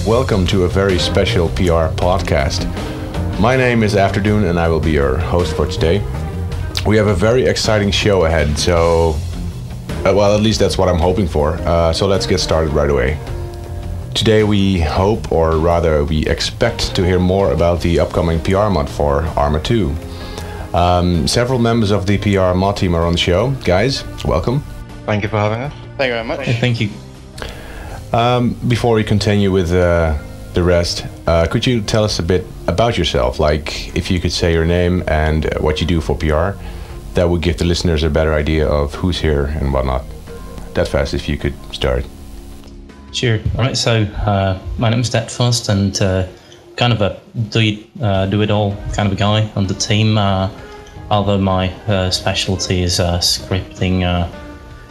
welcome to a very special PR podcast. My name is AfterDune and I will be your host for today. We have a very exciting show ahead, so, well, at least that's what I'm hoping for. So let's get started right away. Today we hope, or rather we expect, to hear more about the upcoming PR mod for ArmA2. Several members of the PR mod team are on the show. Guys, welcome. Thank you for having us. Thank you very much. Thank you. Before we continue with the rest, could you tell us a bit about yourself? Like, if you could say your name and what you do for PR, that would give the listeners a better idea of who's here and whatnot. That fast, if you could start. Sure. All right. So my name is Detfast, and kind of a do-it-all kind of a guy on the team. Although my specialty is scripting,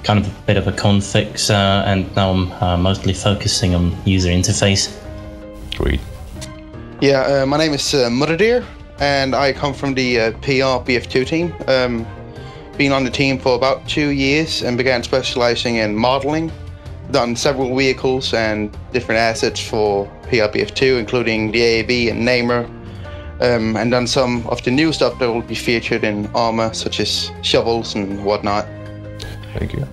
kind of a bit of a config, and now I'm mostly focusing on user interface. Sweet. Yeah, my name is Muddedeer, and I come from the PR BF2 team. Been on the team for about 2 years and began specializing in modeling. Done several vehicles and different assets for PR BF2, including the AAB and Namer, and done some of the new stuff that will be featured in ArmA, such as shovels and whatnot. Thank you.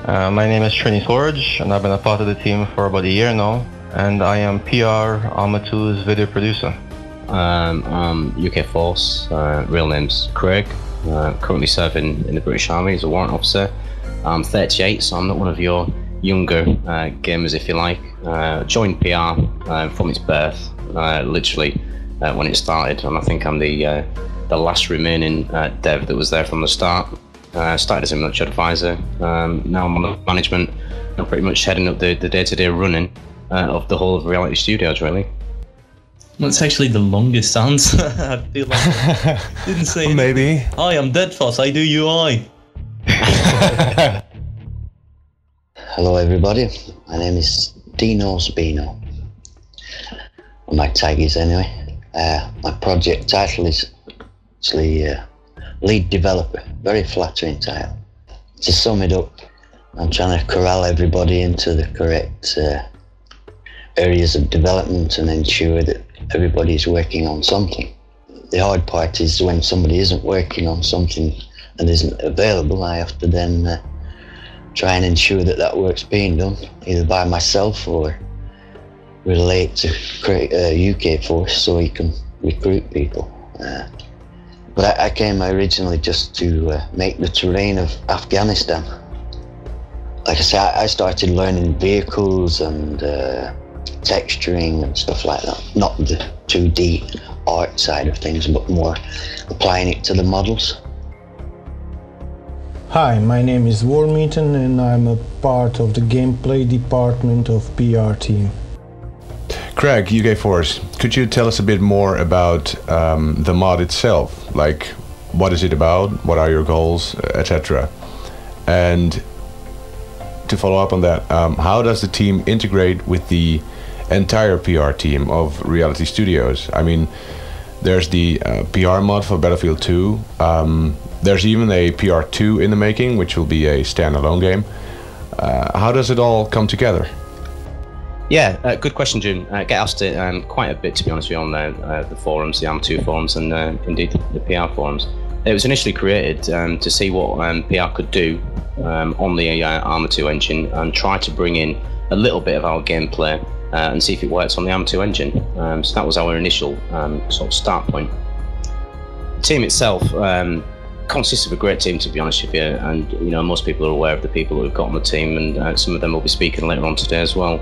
My name is Trini Forge, and I've been a part of the team for about a year now, and I am PR ArmA2's video producer. I'm UK Force, real name's Craig, currently serving in the British Army as a warrant officer. I'm 38, so I'm not one of your younger gamers, if you like. Joined PR from its birth, literally when it started, and I think I'm the last remaining dev that was there from the start. Started as a military advisor. Now I'm on the management. I'm pretty much heading up the day-to-day running of the whole of Reality Studios, really. That's actually the longest answer. I feel like I didn't say anything. Maybe. Hi, I'm Detfast. I do UI. Hello everybody, my name is Dino Spino. My tag is anyway. My project title is actually lead developer. Very flattering title. To sum it up, I'm trying to corral everybody into the correct areas of development and ensure that everybody's working on something. The hard part is when somebody isn't working on something and isn't available, I have to then try and ensure that that work's being done, either by myself or relate to create a UK force so we can recruit people. But I came originally just to make the terrain of Afghanistan. Like I say, I started learning vehicles and texturing and stuff like that. Not the 2D art side of things, but more applying it to the models. Hi, my name is Wormeaton and I'm a part of the gameplay department of PR team. Craig, UK Force, could you tell us a bit more about the mod itself? Like, what is it about? What are your goals, etc.? And to follow up on that, how does the team integrate with the entire PR team of Reality Studios? I mean, there's the PR mod for Battlefield 2. There's even a PR2 in the making, which will be a standalone game. How does it all come together? Yeah, good question, June. Get asked it quite a bit, to be honest with you, on the forums, the ArmA2 forums, and indeed the PR forums. It was initially created to see what PR could do on the ArmA2 engine and try to bring in a little bit of our gameplay and see if it works on the ArmA2 engine. So that was our initial sort of start point. The team itself consists of a great team, to be honest with you, and you know, most people are aware of the people that we've got on the team, and some of them will be speaking later on today as well.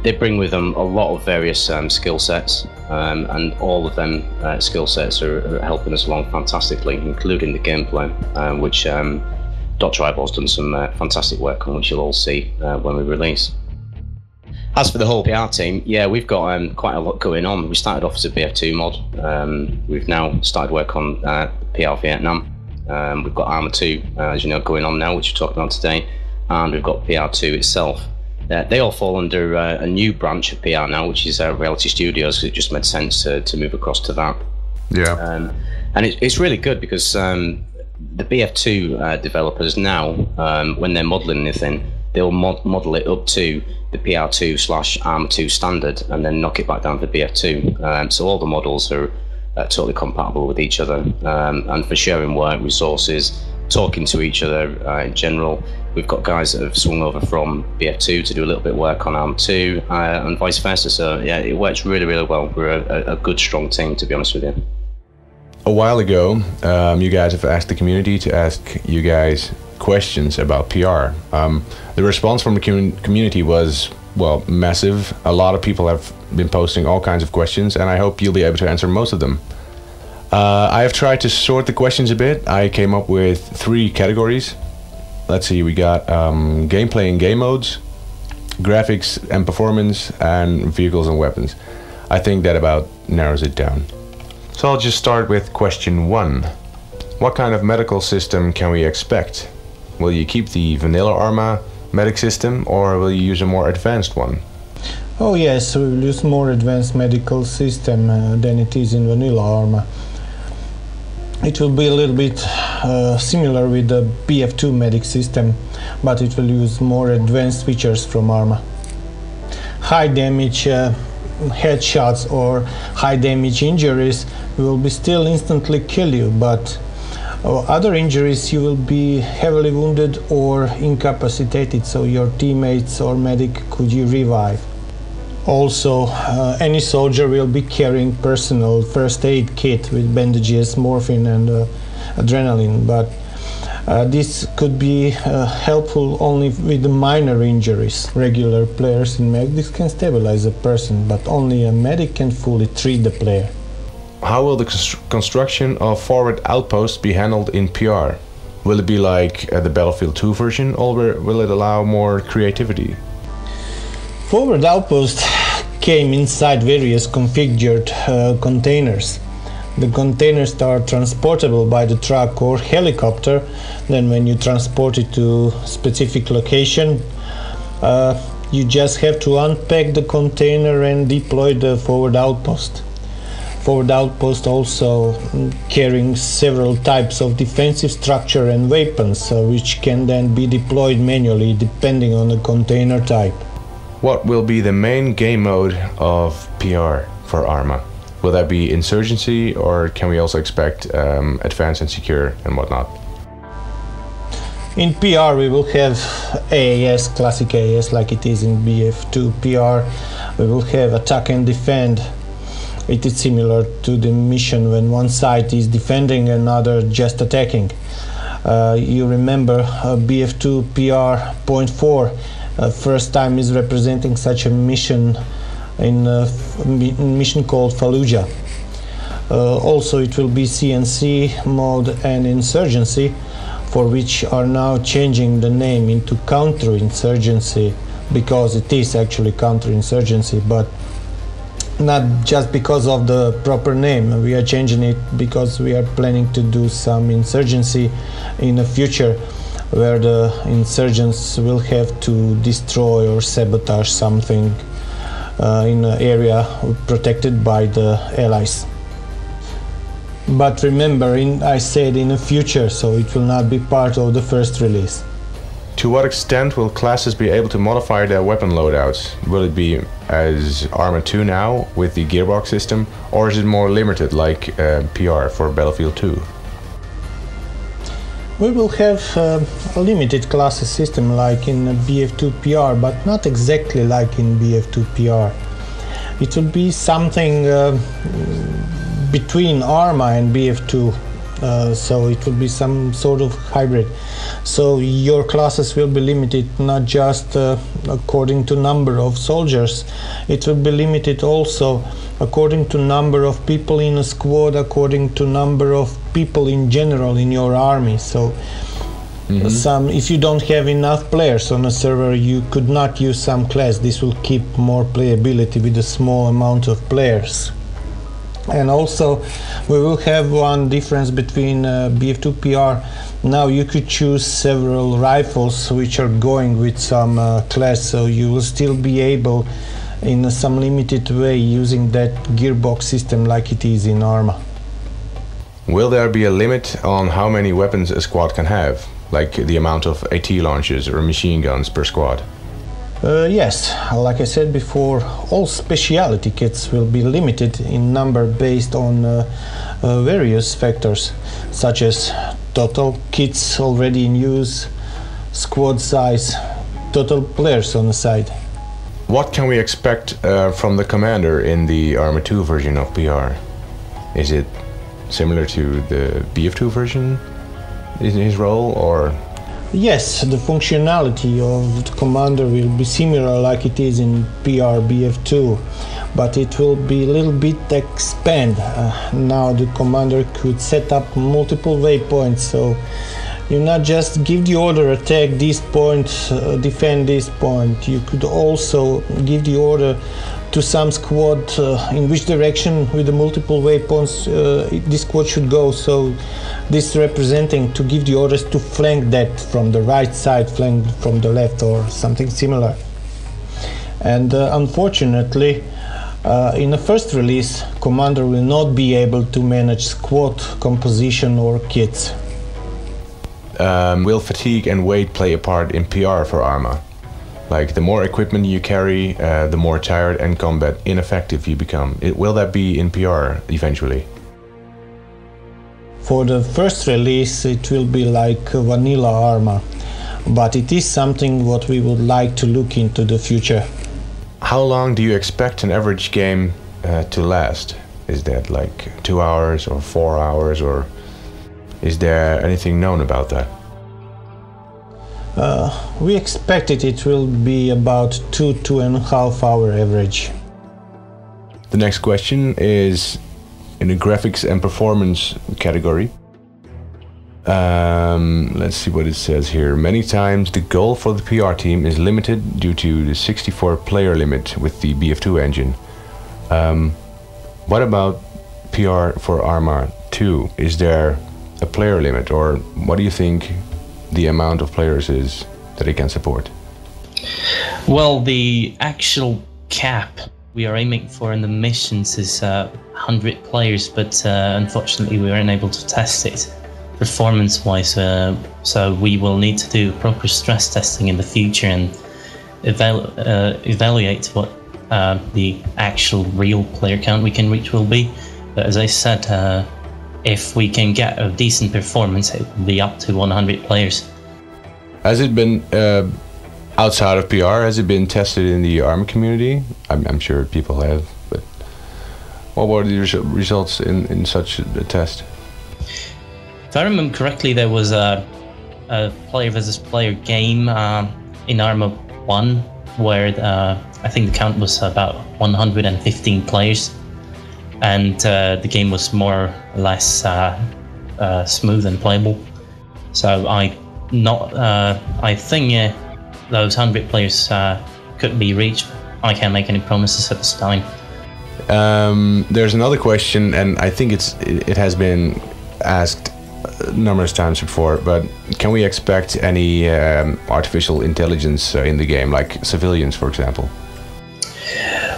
They bring with them a lot of various skill sets, and all of them skill sets are helping us along fantastically, including the gameplay, which Dr. Eyeball's done some fantastic work on, which you'll all see when we release. As for the whole PR team, yeah, we've got quite a lot going on. We started off as a BF2 mod. We've now started work on PR Vietnam. We've got ArmA2, as you know, going on now, which we're talking about today, and we've got PR2 itself. They all fall under a new branch of PR now, which is Reality Studios, because it just made sense to move across to that. Yeah. And it's really good because the BF2 developers now, when they're modeling anything, they'll model it up to the PR2/ArmA2 standard and then knock it back down to BF2. So all the models are totally compatible with each other, and for sharing work, resources, talking to each other in general. We've got guys that have swung over from BF2 to do a little bit of work on ArmA2 and vice versa. So yeah, it works really, really well. We're a good, strong team, to be honest with you. A while ago, you guys have asked the community to ask you guys questions about PR. The response from the community was, well, massive. A lot of people have been posting all kinds of questions, and I hope you'll be able to answer most of them. I have tried to sort the questions a bit. I came up with 3 categories. Let's see, we got gameplay and game modes, graphics and performance, and vehicles and weapons. I think that about narrows it down. So I'll just start with question 1. What kind of medical system can we expect? Will you keep the vanilla ArmA medic system, or will you use a more advanced one? Oh yes, we will use more advanced medical system than it is in vanilla ArmA. It will be a little bit similar with the BF2 medic system, but it will use more advanced features from ArmA. High damage headshots or high damage injuries will be still instantly kill you, but other injuries you will be heavily wounded or incapacitated, so your teammates or medic could you revive. Also, any soldier will be carrying personal first aid kit with bandages, morphine and adrenaline, but this could be helpful only with the minor injuries. Regular players in medics can stabilize a person, but only a medic can fully treat the player. How will the construction of forward outposts be handled in PR? Will it be like the Battlefield 2 version, or will it allow more creativity? Forward outpost came inside various configured containers. The containers are transportable by the truck or helicopter. Then when you transport it to specific location, you just have to unpack the container and deploy the forward outpost. Forward outpost also carrying several types of defensive structure and weapons, which can then be deployed manually depending on the container type. What will be the main game mode of PR for ArmA? Will that be insurgency, or can we also expect advanced and secure and whatnot? In PR we will have AAS, classic AAS like it is in BF2 PR. We will have attack and defend. It is similar to the mission when one side is defending and another just attacking. You remember BF2 PR point 4 first time is representing such a mission in a mission called Fallujah. Also it will be CNC mode and insurgency, for which are now changing the name into counterinsurgency, because it is actually counterinsurgency, but not just because of the proper name. We are changing it because we are planning to do some insurgency in the future, where the insurgents will have to destroy or sabotage something in an area protected by the allies. But remember, I said in the future, so it will not be part of the first release. To what extent will classes be able to modify their weapon loadouts? Will it be as ArmA2 now with the gearbox system, or is it more limited like PR for Battlefield 2? We will have a limited classes system like in BF2 PR, but not exactly like in BF2 PR. It will be something between ArmA and BF2. So it will be some sort of hybrid. So your classes will be limited not just according to number of soldiers, it will be limited also according to number of people in a squad, according to number of people in general in your army. So if you don't have enough players on a server, you could not use some class. This will keep more playability with a small amount of players. And also we will have one difference between BF2 PR. Now you could choose several rifles which are going with some class, so you will still be able in some limited way using that gearbox system like it is in ArmA. Will there be a limit on how many weapons a squad can have? like the amount of AT launches or machine guns per squad? Yes, like I said before, all specialty kits will be limited in number based on various factors, such as total kits already in use, squad size, total players on the side. What can we expect from the commander in the ArmA2 version of PR? Is it similar to the BF2 version in his role, or? Yes, the functionality of the commander will be similar like it is in PR BF2, but it will be a little bit expand. Now the commander could set up multiple waypoints, so you not just give the order attack this point, defend this point. You could also give the order to some squad in which direction with the multiple waypoints this squad should go. So this representing to give the orders to flank that from the right side, flank from the left, or something similar. And unfortunately, in the first release, commander will not be able to manage squad composition or kits. Will fatigue and weight play a part in PR for ArmA? Like, the more equipment you carry, the more tired and combat ineffective you become. Will that be in PR eventually? For the first release, it will be like vanilla ArmA, but it is something what we would like to look into the future. How long do you expect an average game to last? Is that like 2 hours or 4 hours, or is there anything known about that? We expected it will be about 2.5 hour average. The next question is in the graphics and performance category. Let's see what it says here. Many times the goal for the PR team is limited due to the 64 player limit with the BF2 engine. What about PR for ArmA2? Is there a player limit, or what do you think the amount of players is that it can support? Well, the actual cap we are aiming for in the missions is 100 players, but unfortunately we weren't able to test it performance-wise, so we will need to do proper stress testing in the future and evaluate what the actual real player count we can reach will be. But as I said, if we can get a decent performance, it will be up to 100 players. Has it been outside of PR? Has it been tested in the ArmA community? I'm sure people have, but what were the results in such a test? If I remember correctly, there was a player versus player game in ArmA1 where I think the count was about 115 players, and the game was more or less smooth and playable. So I think those 100 players could be reached. I can't make any promises at this time. There's another question, and I think it has been asked numerous times before, but can we expect any artificial intelligence in the game, like civilians, for example?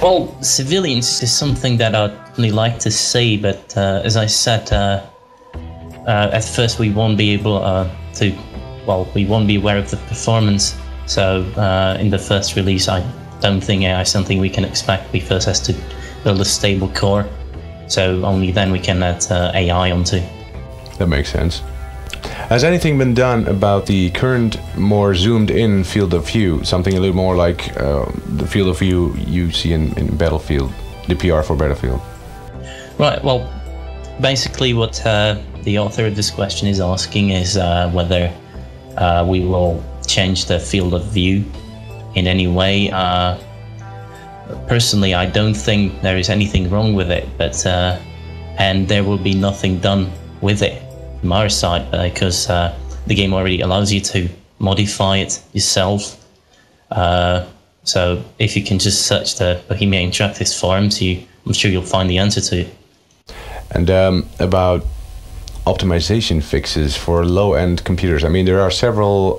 Well, civilians is something that I'd really like to see, but as I said, at first we won't be able we won't be aware of the performance. So in the first release, I don't think AI is something we can expect. We first have to build a stable core, so only then we can add AI onto. That makes sense. Has anything been done about the current more zoomed in field of view, something a little more like the field of view you see in Battlefield, the PR for Battlefield? Right, well, basically what the author of this question is asking is whether we will change the field of view in any way. Personally, I don't think there is anything wrong with it, but and there will be nothing done with it from our side, because the game already allows you to modify it yourself. So if you can just search the Bohemia Interactive forums, I'm sure you'll find the answer to it. And about optimization fixes for low-end computers. I mean, there are several,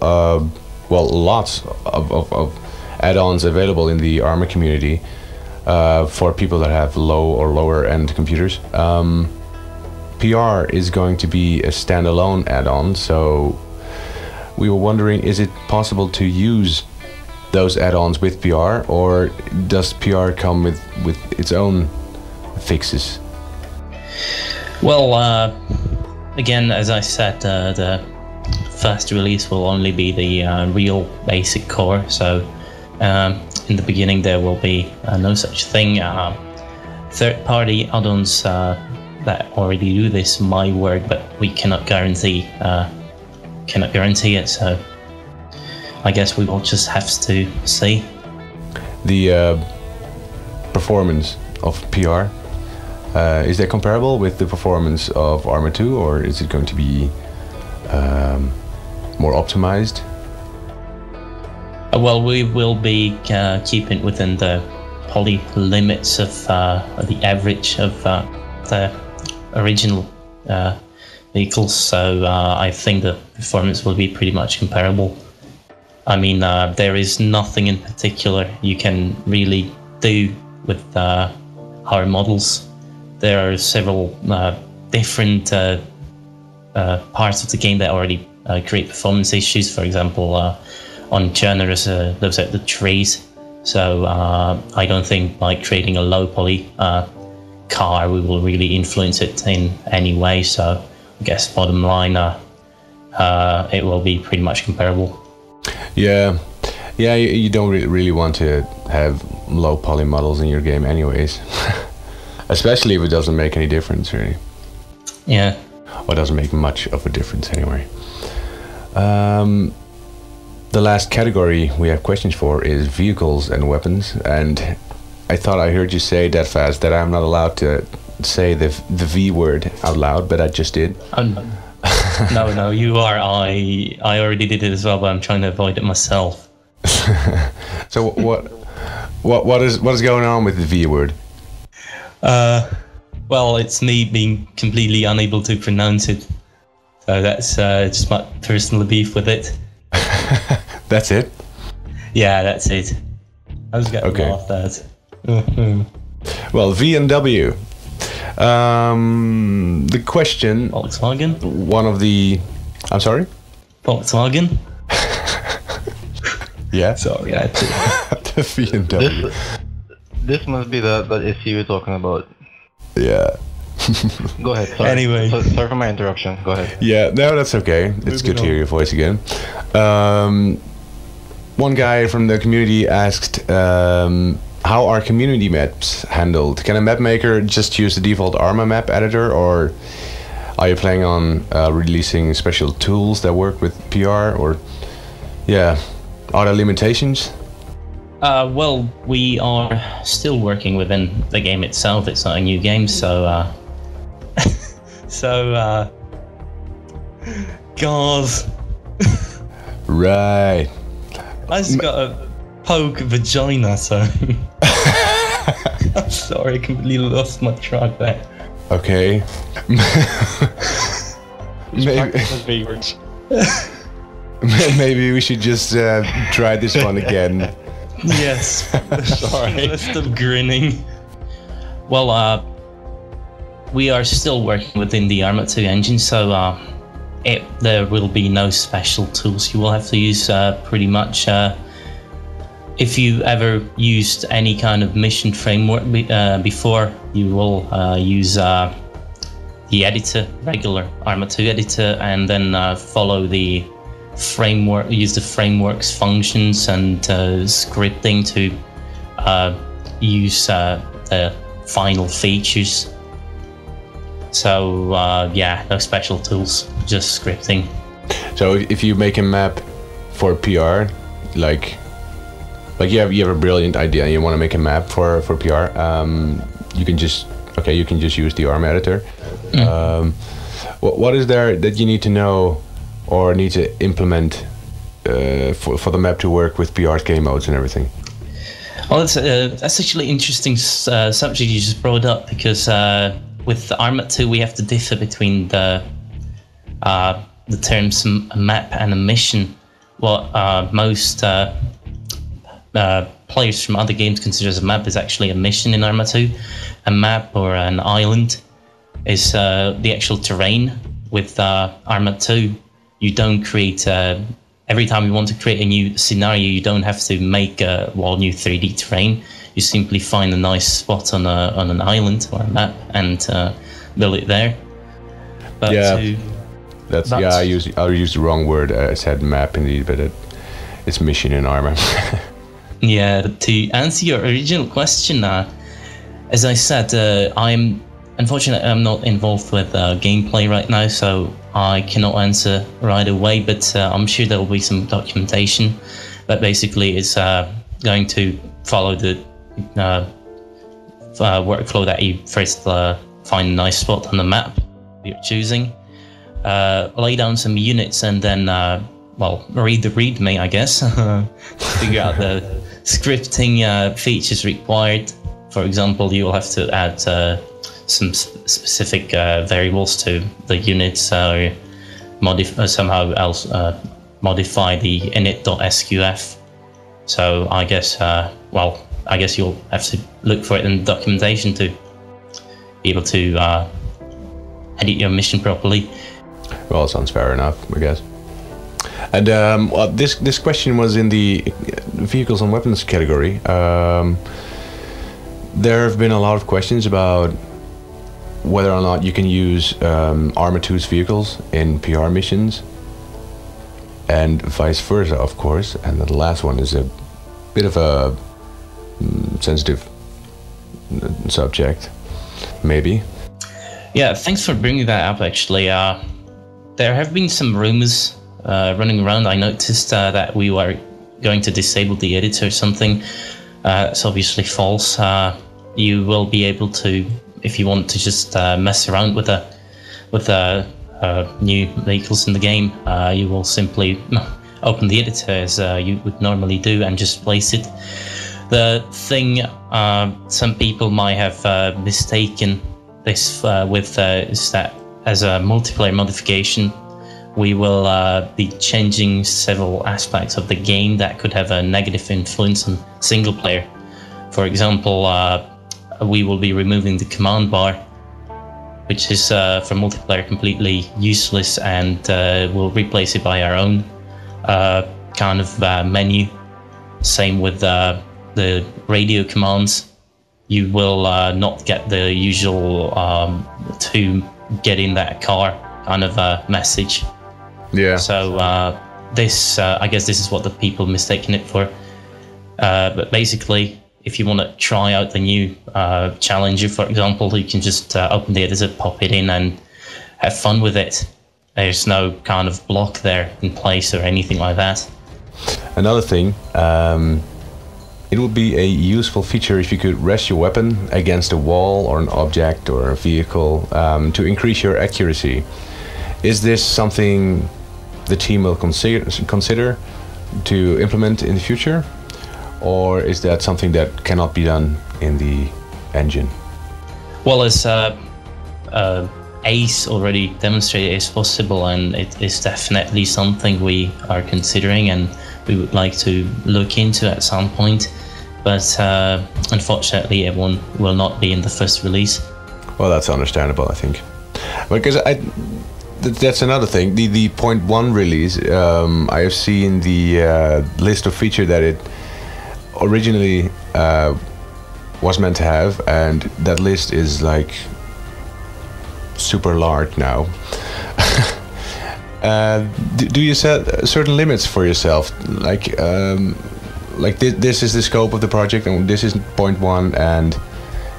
lots of add-ons available in the ArmA community for people that have low or lower-end computers. PR is going to be a standalone add-on, so we were wondering, is it possible to use those add-ons with PR, or does PR come with its own fixes? Well, again, as I said, the first release will only be the real basic core, so in the beginning there will be no such thing. Third-party add-ons that already do this might work, but we cannot guarantee it, so I guess we will just have to see. The performance of PR, is that comparable with the performance of ArmA2, or is it going to be more optimized? Well, we will be keeping within the poly limits of the average of the original vehicles, so I think the performance will be pretty much comparable. I mean, there is nothing in particular you can really do with our models. There are several different parts of the game that already create performance issues. For example, on Churner, those are the trees. So I don't think by creating a low poly car we will really influence it in any way. So I guess bottom line, it will be pretty much comparable. Yeah, you don't really want to have low poly models in your game anyways. Especially if it doesn't make any difference, really. Yeah. Or doesn't make much of a difference anyway. The last category we have questions for is vehicles and weapons, and I thought I heard you say that fast that I'm not allowed to say the V word out loud, but I just did. Oh, no. No, you are. I already did it as well, but I'm trying to avoid it myself. So what is going on with the V word? Well, it's me being completely unable to pronounce it. So that's just my personal beef with it. That's it? Yeah, that's it. I was getting laughed at. Well, V and W. The question... Volkswagen? One of the... I'm sorry? Volkswagen? Yeah? Sorry, I had to. The V and W. This must be the issue you're talking about. Yeah. Go ahead. Sorry. Anyway. Sorry for my interruption. Go ahead. Yeah, no, that's okay. It's good to hear your voice again. One guy from the community asked, how are community maps handled? Can a map maker just use the default ArmA map editor, or are you planning on releasing special tools that work with PR, or yeah, are there limitations? Well, we are still working within the game itself. It's not a new game, so God. Right. I just got a poke vagina, so I'm sorry, I completely lost my track there. Okay. Maybe we should just try this one again. Yes. Sorry. Let's stop grinning. Well, we are still working within the ArmA2 engine, so there will be no special tools you will have to use pretty much. If you ever used any kind of mission framework before, you will use the editor, regular ArmA2 editor, and then follow the framework, use the framework's functions and scripting to use the final features. So yeah, no special tools, just scripting. So if you make a map for PR, like you have a brilliant idea and you want to make a map for PR, you can just use the ArmA editor. What is there that you need to know or need to implement for the map to work with PR's game modes and everything? Well, that's actually an interesting subject you just brought up, because with ArmA2 we have to differ between the terms map and a mission. What most players from other games consider as a map is actually a mission in ArmA2. A map or an island is the actual terrain. With ArmA2, you don't create every time you want to create a new scenario, you don't have to make a new 3D terrain. You simply find a nice spot on an island or a map and build it there. But yeah, I used the wrong word. I said map indeed, but it's mission in ArmA. Yeah, to answer your original question, as I said, unfortunately I'm not involved with gameplay right now, so I cannot answer right away, but I'm sure there will be some documentation that basically is going to follow the workflow that you first find a nice spot on the map you're choosing, lay down some units, and then read the README, I guess, to figure out the scripting features required. For example, you will have to add some specific variables to the units, or somehow else modify the init.sqf. So I guess, I guess you'll have to look for it in the documentation to be able to edit your mission properly. Well, sounds fair enough, I guess. And this question was in the vehicles and weapons category. There have been a lot of questions about whether or not you can use ArmA2's vehicles in PR missions, and vice versa, of course. And the last one is a bit of a sensitive subject, maybe. Yeah, thanks for bringing that up, actually. There have been some rumors running around. I noticed that we were going to disable the editor or something. It's obviously false. You will be able to, if you want to just mess around with the new vehicles in the game, you will simply open the editor as you would normally do and just place it. The thing some people might have mistaken this with is that as a multiplayer modification, we will be changing several aspects of the game that could have a negative influence on single player. For example, we will be removing the command bar, which is for multiplayer completely useless, and we'll replace it by our own kind of menu. Same with the radio commands. You will not get the usual to get in that car kind of message. Yeah. So this, I guess this is what the people mistaken it for. But basically, if you want to try out the new Challenger, for example, you can just open the editor, pop it in, and have fun with it. There's no kind of block there in place or anything like that. Another thing, it would be a useful feature if you could rest your weapon against a wall or an object or a vehicle to increase your accuracy. Is this something the team will consider to implement in the future? Or is that something that cannot be done in the engine? Well, as Ace already demonstrated, it's possible, and it is definitely something we are considering and we would like to look into at some point. But unfortunately, everyone will not be in the first release. Well, that's understandable, I think. Because that's another thing. The 0.1 release, I have seen the list of features that it originally was meant to have, and that list is like super large now. Do you set certain limits for yourself, like this is the scope of the project and this is 0.1, and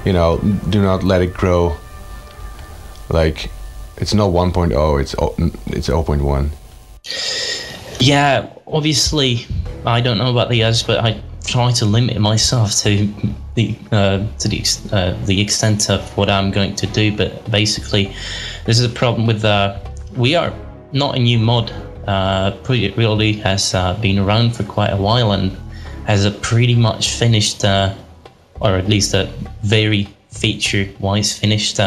you know, do not let it grow? Like, it's not 1.0, it's 0.1. Yeah, obviously I don't know about the others, but I try to limit myself to the extent of what I'm going to do. But basically, this is a problem with we are not a new mod. It really has been around for quite a while and has a pretty much finished, or at least a very feature-wise finished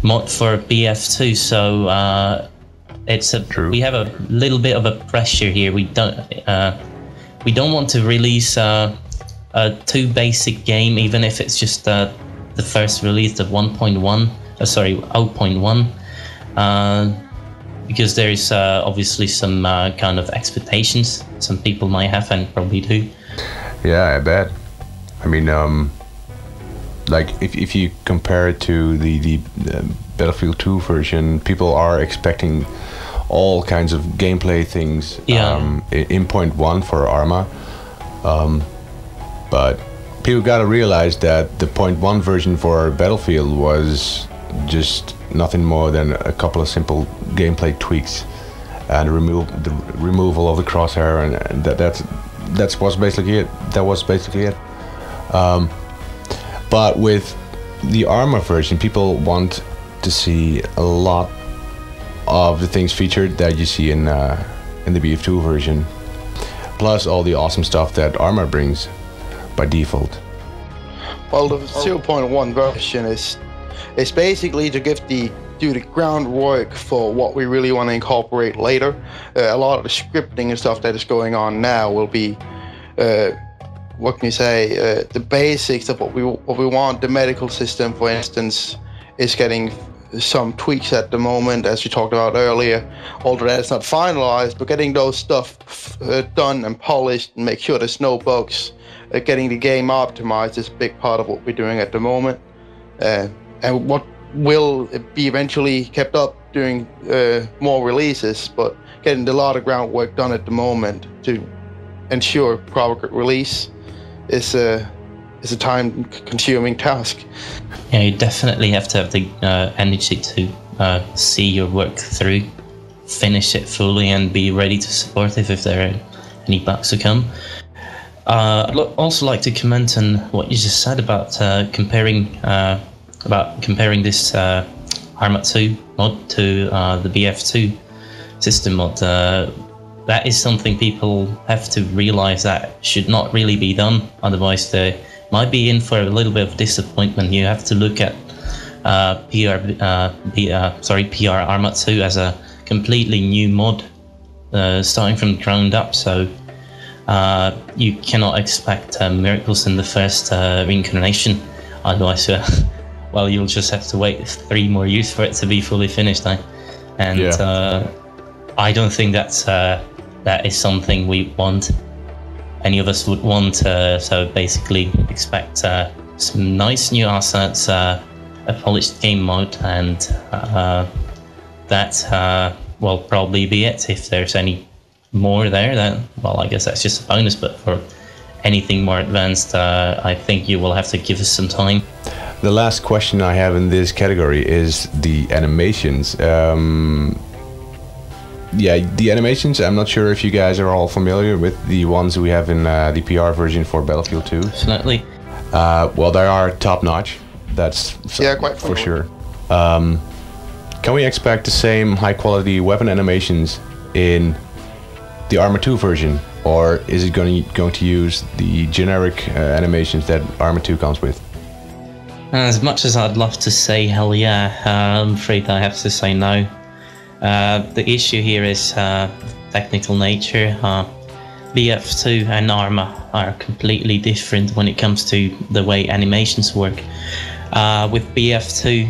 mod for BF2. So it's we have a little bit of a pressure here. We don't want to release a too basic game, even if it's just the first release of 0.1. because there is obviously some kind of expectations some people might have and probably do. Yeah, I bet. I mean, like if you compare it to the Battlefield 2 version, people are expecting all kinds of gameplay things in point one for ArmA. But people gotta realize that the point one version for Battlefield was just nothing more than a couple of simple gameplay tweaks and the removal of the crosshair, and that was basically it. But with the ArmA version, people want to see a lot of the things featured that you see in the BF2 version, plus all the awesome stuff that ArmA brings by default. Well, the 0.1 version is basically to do the groundwork for what we really want to incorporate later. A lot of the scripting and stuff that is going on now will be, what can you say, the basics of what we want. The medical system, for instance, is getting some tweaks at the moment, as we talked about earlier. Although that's not finalized, but getting those stuff done and polished and make sure there's no bugs. Getting the game optimized is a big part of what we're doing at the moment, and what will be eventually kept up during more releases. But getting a lot of groundwork done at the moment to ensure proper release is a time-consuming task. Yeah, you definitely have to have the energy to see your work through, finish it fully, and be ready to support it if there are any bugs to come. I'd also like to comment on what you just said about comparing this ArmA2 mod to the BF2 system mod. That is something people have to realize that should not really be done. Otherwise, they might be in for a little bit of disappointment. You have to look at PR ArmA2 as a completely new mod, starting from the ground up. So you cannot expect miracles in the first reincarnation. Otherwise, well, you'll just have to wait 3 more years for it to be fully finished. And I don't think that is something we want. Any of us would want. So basically, expect some nice new assets, a polished game mode, and that will probably be it. If there's any more there, then, well, I guess that's just a bonus. But for anything more advanced, I think you will have to give us some time. The last question I have in this category is the animations. The animations, I'm not sure if you guys are all familiar with the ones we have in the PR version for Battlefield 2. Definitely. Well, they are top-notch. That's quite for sure. Can we expect the same high-quality weapon animations in the ArmA2 version, or is it going to use the generic animations that ArmA2 comes with? As much as I'd love to say hell yeah, I'm afraid I have to say no. The issue here is technical nature. BF2 and ArmA are completely different when it comes to the way animations work. With BF2,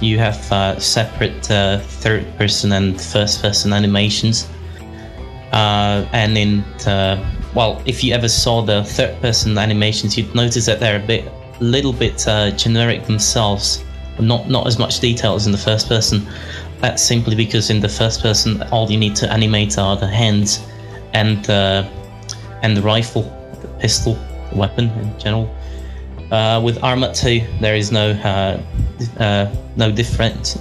you have separate third-person and first-person animations. And in well, if you ever saw the third-person animations, you'd notice that they're a little bit generic themselves, not as much detail as in the first-person. That's simply because in the first-person, all you need to animate are the hands and the rifle, the pistol, the weapon in general. With ArmA2, there is no difference.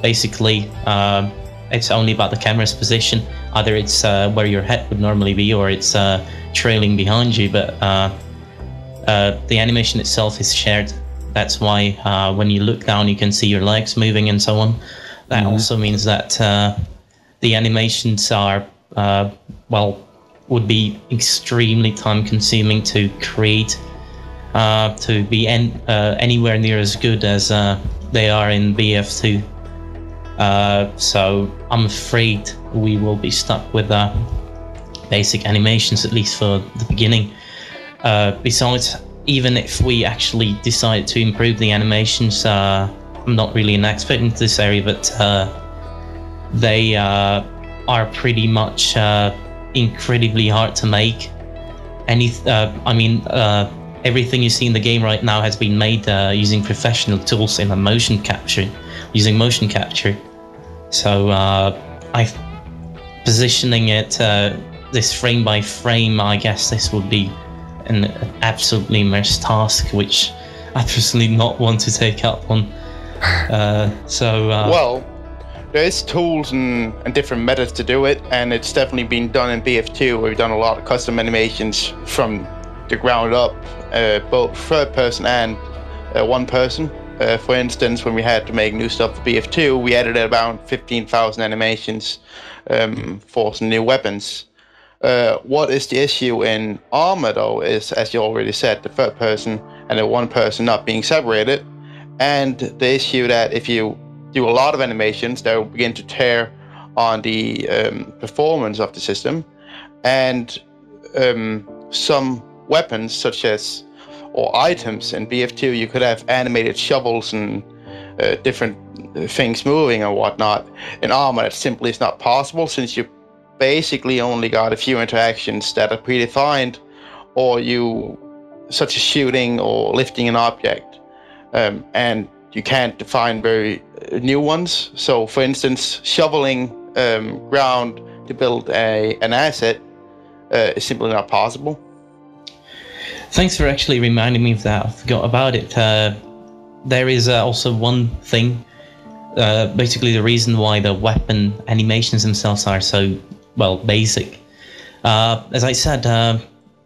Basically, it's only about the camera's position. Either it's where your head would normally be, or it's trailing behind you. But the animation itself is shared. That's why when you look down, you can see your legs moving and so on. That also means that the animations are would be extremely time-consuming to create, to be anywhere near as good as they are in BF2. So I'm afraid we will be stuck with basic animations, at least for the beginning. Besides, even if we actually decide to improve the animations, I'm not really an expert into this area, but they are pretty much incredibly hard to make. Everything you see in the game right now has been made using professional tools in motion capture. So positioning it this frame by frame, I guess this would be an absolutely immense task, which I personally not want to take up on. Well, there's tools and different methods to do it, and it's definitely been done in BF2, where we've done a lot of custom animations from the ground up, both third person and one person. For instance, when we had to make new stuff for BF2, we added about 15,000 animations for some new weapons. What is the issue in ArmA, though, is, as you already said, the third person and the one person not being separated, and the issue that if you do a lot of animations, they will begin to tear on the performance of the system, and some weapons, such as, or items in BF2, you could have animated shovels and different things moving and whatnot. In ArmA, that simply is not possible, since you basically only got a few interactions that are predefined, or such as shooting or lifting an object, and you can't define very new ones. So, for instance, shoveling ground to build an asset is simply not possible. Thanks for actually reminding me of that. I forgot about it. There is also one thing, basically the reason why the weapon animations themselves are so, basic. As I said,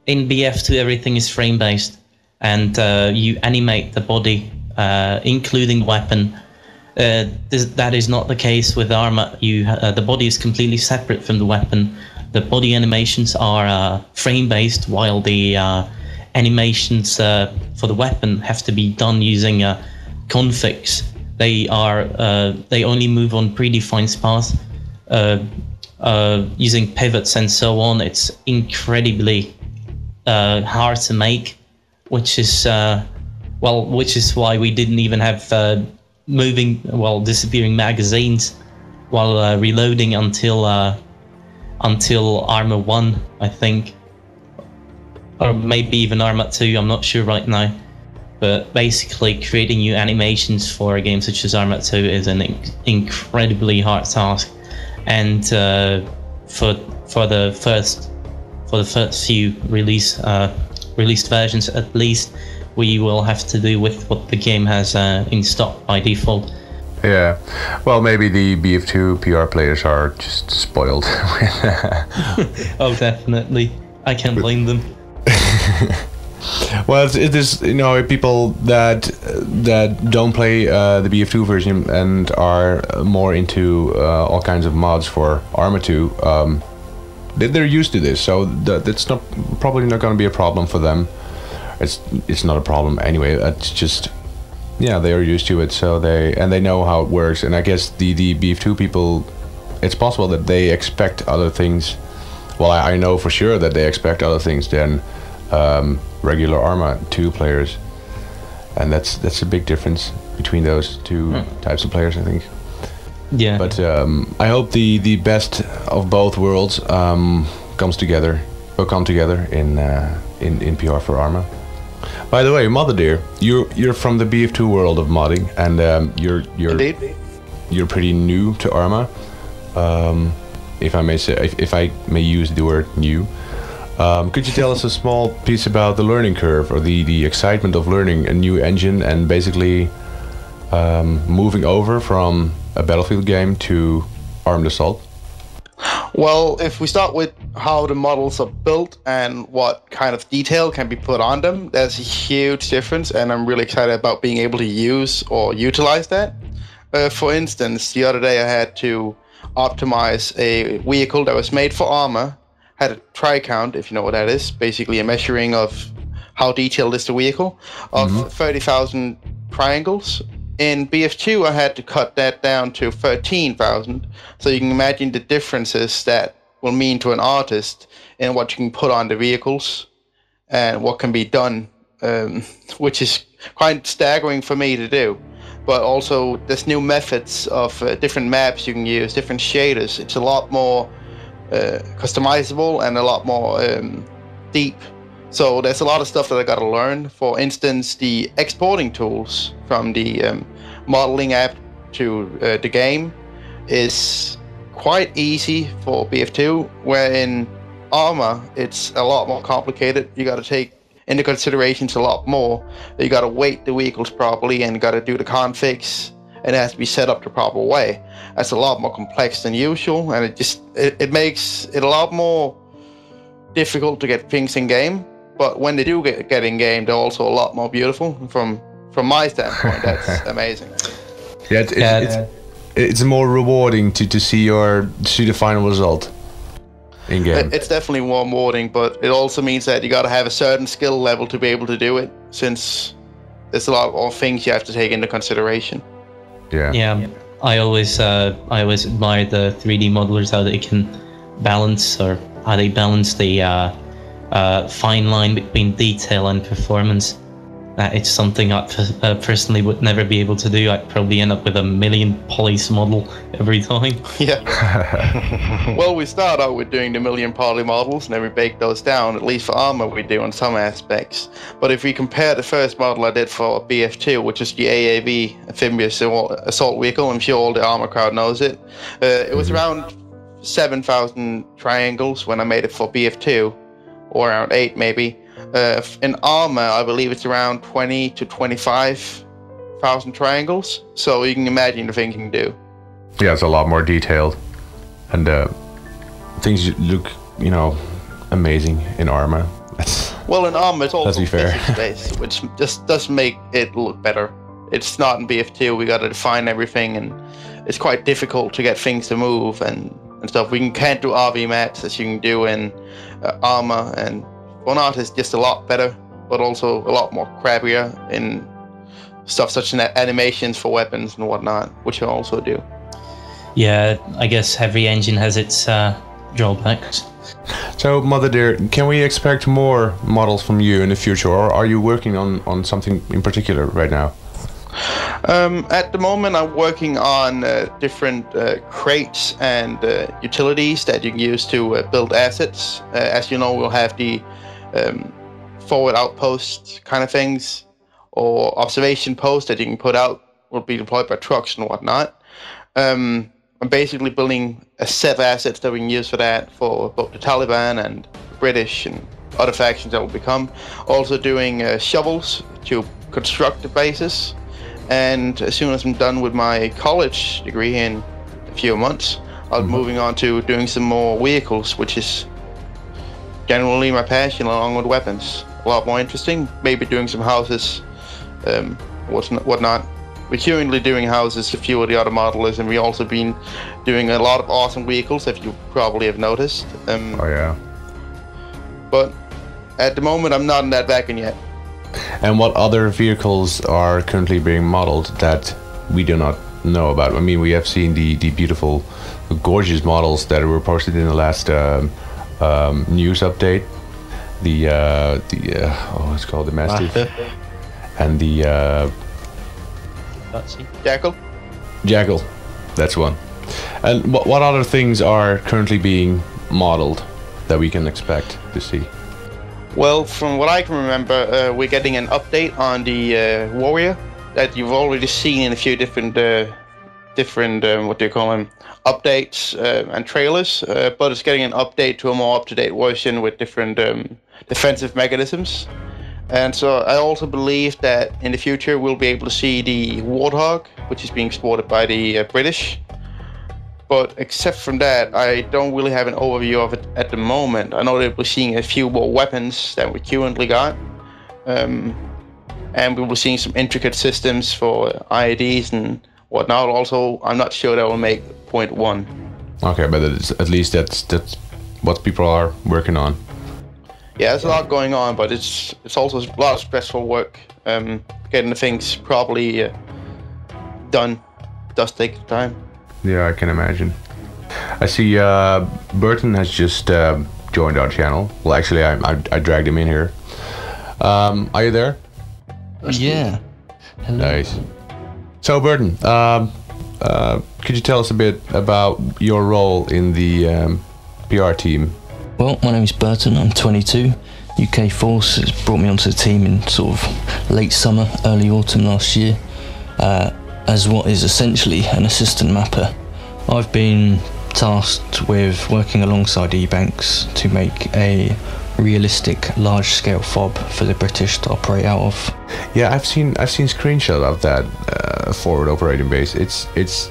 in BF2 everything is frame-based, and you animate the body, including weapon. That is not the case with ArmA. The body is completely separate from the weapon. The body animations are frame-based, while the animations for the weapon have to be done using configs. They only move on predefined paths using pivots and so on. It's incredibly hard to make, which is why we didn't even have disappearing magazines while reloading until ArmA 1, I think. Or maybe even ArmA2, I'm not sure right now. But basically, creating new animations for a game such as ArmA2 is an incredibly hard task. And for the first few released versions, at least, we will have to do with what the game has in stock by default. Yeah, well, maybe the BF2 PR players are just spoiled. Oh, definitely. I can't blame them. Well, it is, people that don't play the BF2 version and are more into all kinds of mods for ArmA2, they're used to this, so that's probably not going to be a problem for them. It's not a problem anyway. It's just, they are used to it, so they know how it works. And I guess the BF2 people, it's possible that they expect other things. Well, I know for sure that they expect other things than regular ArmA2 players, and that's a big difference between those two types of players, I think. Yeah. But I hope the best of both worlds will come together in PR for ArmA. By the way, Mother Dear, you're from the BF2 world of modding, and you're pretty new to ArmA. If I may use the word new. Could you tell us a small piece about the learning curve, or the excitement of learning a new engine and basically moving over from a Battlefield game to Armed Assault? Well, if we start with how the models are built and what kind of detail can be put on them, there's a huge difference, and I'm really excited about being able to use or utilize that. For instance, the other day I had to optimize a vehicle that was made for ArmA, had a tri-count, if you know what that is, basically a measuring of how detailed is the vehicle, of 30,000 triangles. In BF2, I had to cut that down to 13,000, so you can imagine the differences that will mean to an artist in what you can put on the vehicles and what can be done, which is quite staggering for me to do. but also there's new methods of different maps you can use, different shaders. It's a lot more customizable and a lot more deep. So there's a lot of stuff that I got to learn. For instance, the exporting tools from the modeling app to the game is quite easy for BF2, where in ArmA it's a lot more complicated. You got to take into considerations a lot more. You got to weight the vehicles properly, and you got to do the configs, and it has to be set up the proper way. That's a lot more complex than usual, and it makes it a lot more difficult to get things in game. But when they do get in game, they're also a lot more beautiful. From my standpoint, that's amazing. Yeah, it's more rewarding to see the final result in game. It's definitely more rewarding, but it also means that you got to have a certain skill level to be able to do it, since there's a lot of things you have to take into consideration. Yeah. I always admire the 3D modelers, how they can balance, or how they balance the fine line between detail and performance. It's something I personally would never be able to do. I'd probably end up with a million polys model every time. Yeah. Well, we start out with doing the million poly models, and then we bake those down. At least for ArmA, we do in some aspects. But if we compare the first model I did for BF2, which is the AAV, Amphibious Assault Vehicle, I'm sure all the ArmA crowd knows it. It was around 7,000 triangles when I made it for BF2, or around 8 maybe. In ArmA, I believe it's around 20 to 25,000 triangles. So you can imagine the things you can do. Yeah, it's a lot more detailed, and things look, amazing in ArmA. Well, in ArmA, it's also fair. physics-based, which just does make it look better. It's not in BF2. We got to define everything, and it's quite difficult to get things to move and stuff. We can't do RV maps as you can do in ArmA, and Art is just a lot better, but also a lot more crappier in stuff such as animations for weapons and whatnot, which I also do. Yeah, I guess every engine has its drawbacks. So, Mother Dear, can we expect more models from you in the future, or are you working on something in particular right now? At the moment, I'm working on different crates and utilities that you can use to build assets. As you know, we'll have the forward outpost kind of things, or observation posts that you can put out, will be deployed by trucks and whatnot. I'm basically building a set of assets that we can use for that, for both the Taliban and British and other factions that will become. Also doing shovels to construct the bases. And as soon as I'm done with my college degree in a few months, I'll be moving on to doing some more vehicles, which is generally my passion, along with weapons. A lot more interesting. Maybe doing some houses, whatnot. We're currently doing houses, a few of the other modelers, and we've also been doing a lot of awesome vehicles, if you probably have noticed. Oh yeah. But at the moment, I'm not in that wagon yet. And what other vehicles are currently being modeled that we do not know about? I mean, we have seen the beautiful, gorgeous models that were posted in the last news update. It's called the Mastiff, and the Jackal. That's one. And what other things are currently being modeled that we can expect to see? Well, from what I can remember, we're getting an update on the Warrior that you've already seen in a few different what do you call them, updates and trailers, but it's getting an update to a more up-to-date version with different defensive mechanisms. And so I also believe that in the future we'll be able to see the Warthog, which is being exported by the British. But except from that, I don't really have an overview of it at the moment. I know that we're seeing a few more weapons that we currently got. And we were seeing some intricate systems for IEDs and whatnot. Also, I'm not sure that will make .1. Okay, but at least that's what people are working on. Yeah, there's a lot going on, but it's also a lot of stressful work. Getting the things properly done does take time. Yeah, I can imagine. I see Burton has just joined our channel. Well, actually, I dragged him in here. Are you there? Yeah. Hello. Nice. So Burton, could you tell us a bit about your role in the PR team? Well, my name is Burton, I'm 22. UK Force has brought me onto the team in sort of late summer, early autumn last year, as what is essentially an assistant mapper. I've been tasked with working alongside eBanks to make a realistic large-scale fob for the British to operate out of. Yeah, I've seen screenshots of that forward operating base. It's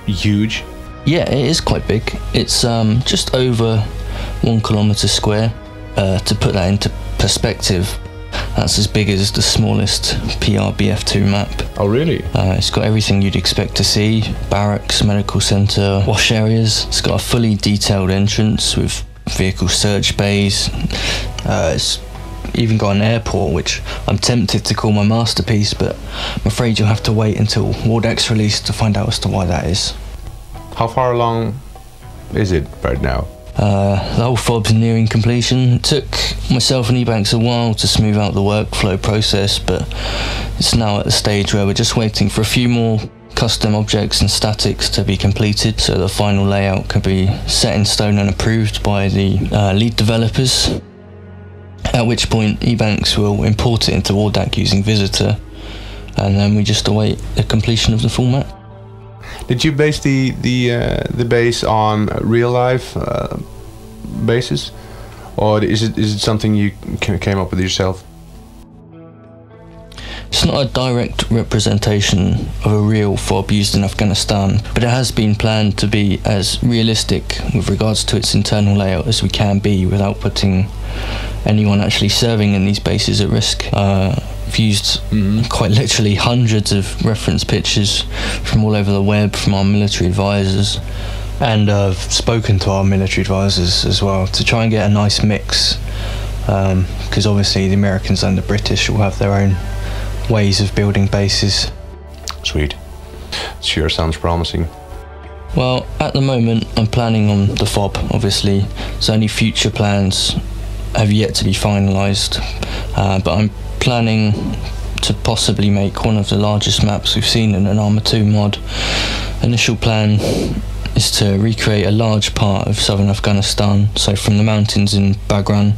huge. Yeah, it is quite big. It's just over 1 kilometre square. To put that into perspective, that's as big as the smallest PRBF2 map. Oh, really? It's got everything you'd expect to see: barracks, medical centre, wash areas. It's got a fully detailed entrance with vehicle search bays. It's even got an airport, which I'm tempted to call my masterpiece, but I'm afraid you'll have to wait until Wardeck's released to find out as to why that is. How far along is it right now? The whole fob's nearing completion. It took myself and eBanks a while to smooth out the workflow process, but it's now at the stage where we're just waiting for a few more custom objects and statics to be completed, so the final layout can be set in stone and approved by the lead developers, at which point eBanks will import it into Wardeck using Visitor, and then we just await the completion of the full map. Did you base the base on real life basis, or is it something you came up with yourself? It's not a direct representation of a real fob used in Afghanistan, but it has been planned to be as realistic with regards to its internal layout as we can be without putting anyone actually serving in these bases at risk. I've used quite literally hundreds of reference pictures from all over the web from our military advisors, and I've spoken to our military advisors as well to try and get a nice mix, because obviously the Americans and the British will have their own ways of building bases. Sweet. Sure sounds promising. Well, at the moment I'm planning on the fob, obviously, so any future plans have yet to be finalised, but I'm planning to possibly make one of the largest maps we've seen in an ArmA2 mod. Initial plan is to recreate a large part of southern Afghanistan, so from the mountains in Baghran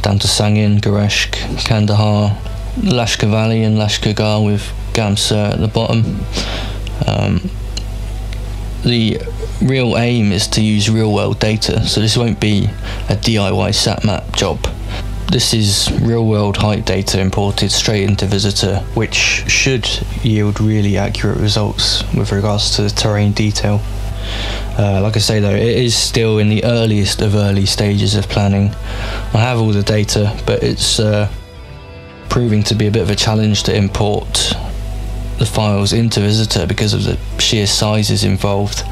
down to Sangin, Goreshk, Kandahar, Lashkar Valley and Lashkar Gah with Gamsur at the bottom. The real aim is to use real-world data, so this won't be a DIY sat map job. This is real-world height data imported straight into Visitor, which should yield really accurate results with regards to the terrain detail. Like I say though, it is still in the earliest of early stages of planning. I have all the data, but it's proving to be a bit of a challenge to import the files into Visitor because of the sheer sizes involved.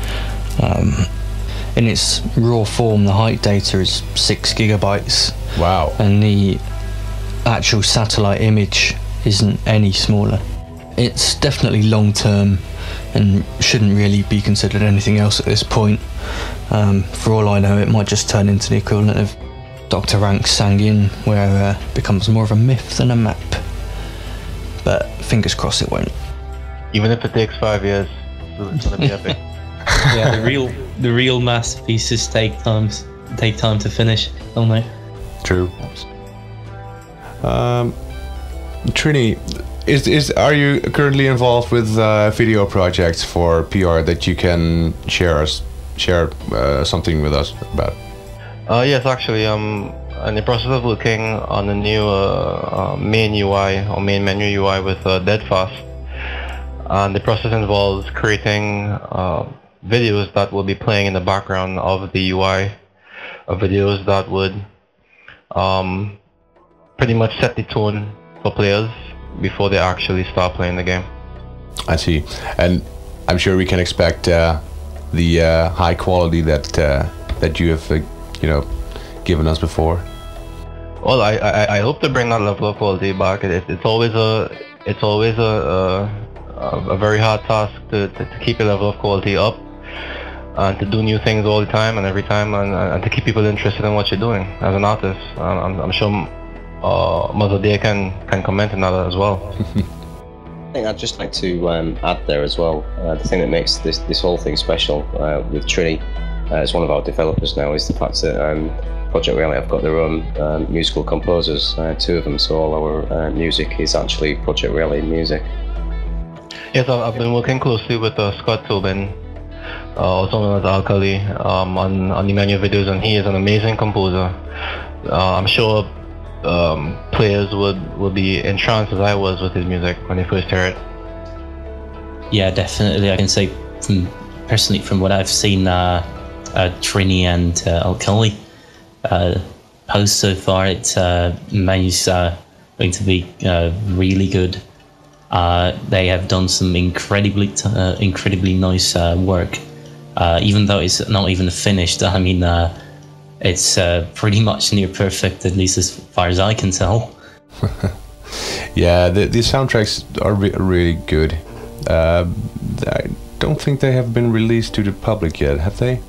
In its raw form, the height data is 6 gigabytes. Wow. And the actual satellite image isn't any smaller. It's definitely long term and shouldn't really be considered anything else at this point. For all I know, it might just turn into the equivalent of Dr. Rank's Sangin, where it becomes more of a myth than a map. But fingers crossed it won't. Even if it takes 5 years, it's gonna be epic. Yeah, the real masterpieces take time to finish, don't they? True. Trini, are you currently involved with video projects for PR that you can share something with us about? Yes, actually, I'm in the process of looking on a new main UI or main menu UI with Deadfast, and the process involves creating videos that will be playing in the background of the UI, videos that would pretty much set the tone for players before they actually start playing the game. I see, and I'm sure we can expect the high quality that you have, given us before. Well, I hope to bring that level of quality back. It's always a very hard task to keep a level of quality up and to do new things all the time and every time, and to keep people interested in what you're doing as an artist. I'm sure Mother Dear can comment on that as well. think I'd just like to add there as well, the thing that makes this whole thing special with Trini as one of our developers now is the fact that Project Reality have got their own musical composers, 2 of them, so all our music is actually Project Reality music. Yes, I've been working closely with Scott Tobin, also known as Alkali, on the menu videos, and he is an amazing composer. I'm sure players would be entranced as I was with his music when they first heard it. Yeah, definitely. I can say personally from what I've seen, Trini and Alkali post so far, its menu's going to be really good. They have done some incredibly nice work, even though it's not even finished. I mean, it's pretty much near perfect, at least as far as I can tell. Yeah, the soundtracks are really good. I don't think they have been released to the public yet, have they?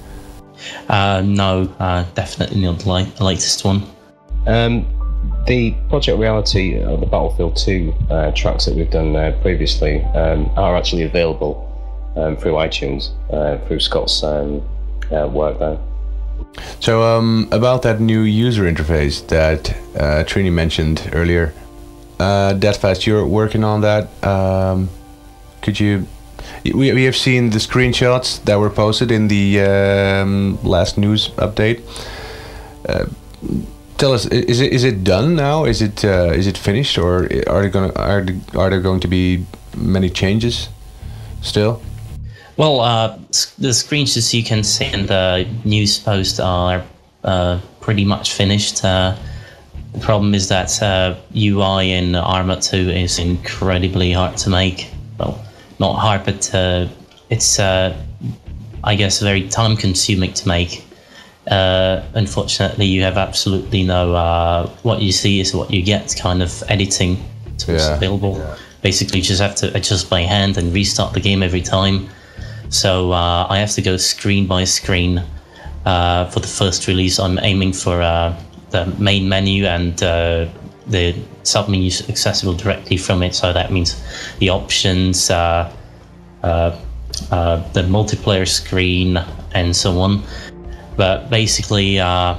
No, definitely not the latest one. The Project Reality, the Battlefield 2 tracks that we've done previously are actually available through iTunes, through Scott's work there. So about that new user interface that Trini mentioned earlier, Deadfast, you're working on that. Could you? We have seen the screenshots that were posted in the last news update. Tell us, is it done now? Is it finished, or are there going to be many changes still? Well, the screenshots you can see in the news post are pretty much finished. The problem is that UI in ArmA2 is incredibly hard to make. Well, not hard, but it's, I guess, very time-consuming to make. Unfortunately, you have absolutely no what you see is what you get kind of editing tools available. Yeah. Basically, you just have to adjust by hand and restart the game every time. So I have to go screen by screen for the first release. I'm aiming for the main menu and the sub-menu accessible directly from it. So that means the options, the multiplayer screen, and so on. But basically, in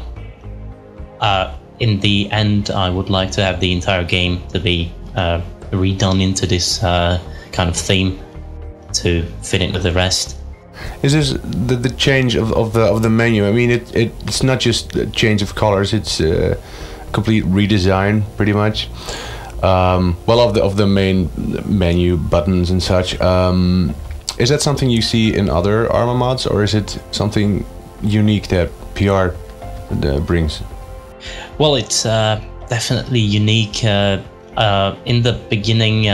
the end, I would like to have the entire game to be redone into this kind of theme to fit into the rest. Is this the change of the menu? I mean, it's not just a change of colors; it's a complete redesign, pretty much. Well, of the main menu buttons and such. Is that something you see in other ArmA mods, or is it something unique that PR brings? Well, it's definitely unique. In the beginning,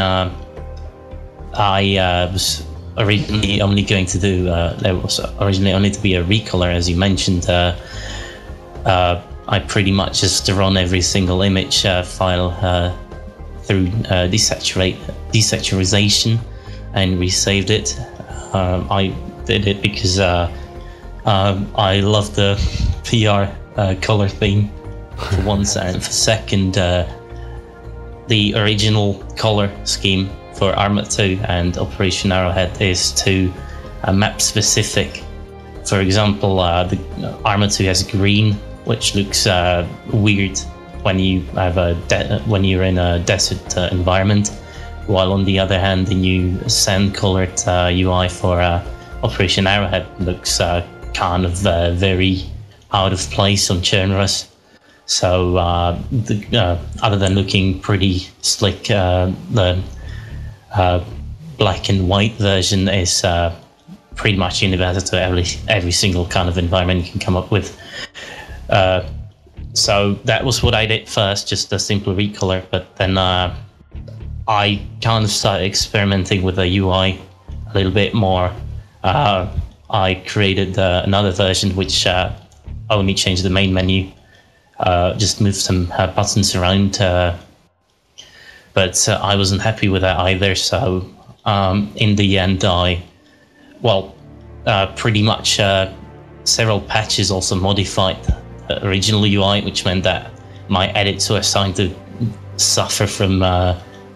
I was originally only going to do, there was originally only to be a recolor, as you mentioned. I pretty much just run every single image file through desaturization and resaved it. I did it because I love the PR color theme for once, and for second, the original color scheme for ArmA2 and Operation Arrowhead is too map specific. For example, the ArmA2 has green, which looks weird when you have when you're in a desert environment, while on the other hand, the new sand-colored UI for Operation Arrowhead looks kind of very out of place on Chernarus. So other than looking pretty slick, the black and white version is pretty much universal to every single kind of environment you can come up with. So that was what I did first, just a simple recolor, but then I kind of started experimenting with the UI a little bit more. I created another version which only changed the main menu, just moved some buttons around, but I wasn't happy with that either. So in the end, pretty much several patches also modified the original UI, which meant that my edits were starting to suffer from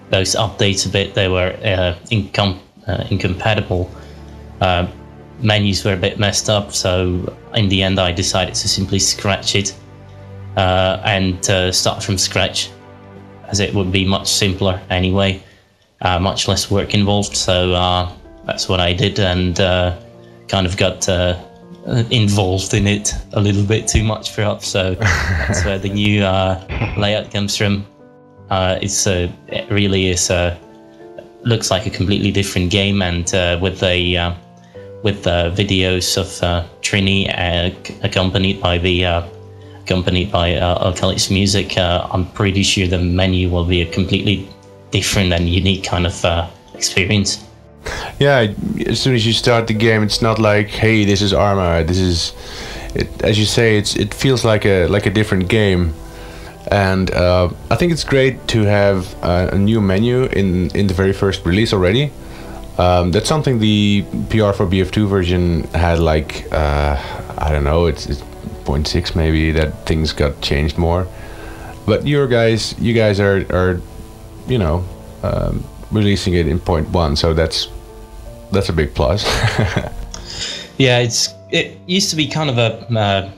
those updates a bit. They were incompatible. Menus were a bit messed up, so in the end I decided to simply scratch it and start from scratch, as it would be much simpler anyway, much less work involved. So that's what I did, and kind of got involved in it a little bit too much perhaps, so that's where the new layout comes from. It really is looks like a completely different game, and with videos of Trini accompanied by Alkalis music, I'm pretty sure the menu will be a completely different and unique kind of experience. Yeah, as soon as you start the game, it's not like, hey, this is ArmA. This is, as you say, it feels like a different game, and I think it's great to have a new menu in the very first release already. That's something the PR for BF2 version had, like I don't know, it's 0.6 maybe, that things got changed more. But you guys are you know, releasing it in 0.1, so that's a big plus. Yeah, it used to be kind of a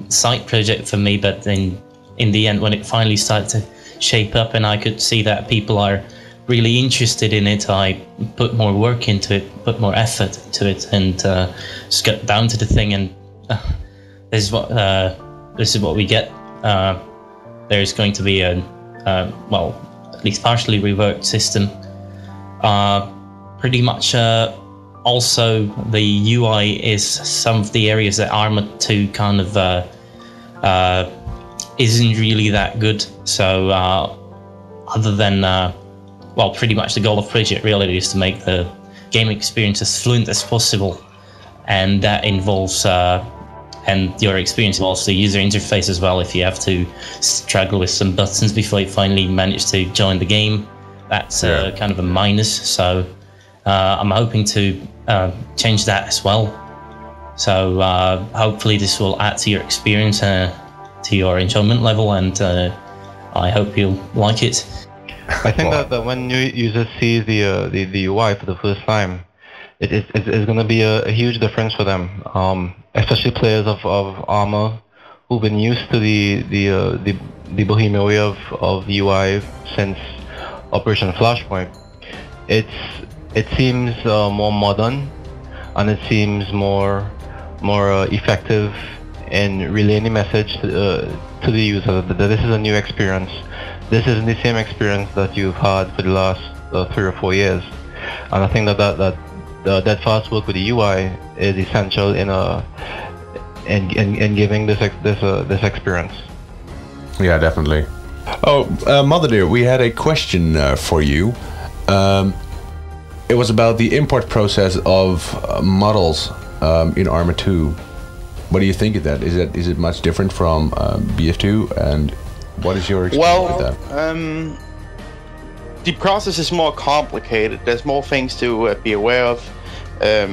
side project for me, but in the end, when it finally started to shape up and I could see that people are really interested in it, I put more work into it, put more effort into it, and just got down to the thing. And this is what we get. There's going to be a well, at least partially reworked system. Pretty much also the UI is some of the areas that ArmA2 kind of isn't really that good. So other than well, pretty much the goal of Project Reality is to make the game experience as fluent as possible, and that involves and your experience involves the user interface as well. If you have to struggle with some buttons before you finally manage to join the game, that's kind of a minus. So I'm hoping to change that as well. So hopefully this will add to your experience, to your enjoyment level, and I hope you'll like it. I think that when new users see the UI for the first time, it's going to be a huge difference for them, especially players of ArmA who've been used to the bohemian way of UI since Operation Flashpoint. It seems more modern, and it seems more effective in relaying the message to the user that this is a new experience. This isn't the same experience that you've had for the last 3 or 4 years, and I think that fast work with the UI is essential in giving this experience. Yeah, definitely. Oh, Mother dear, we had a question for you. It was about the import process of models in ArmA2. What do you think of that? Is it much different from BF2, and what is your experience with that? The process is more complicated. There's more things to be aware of,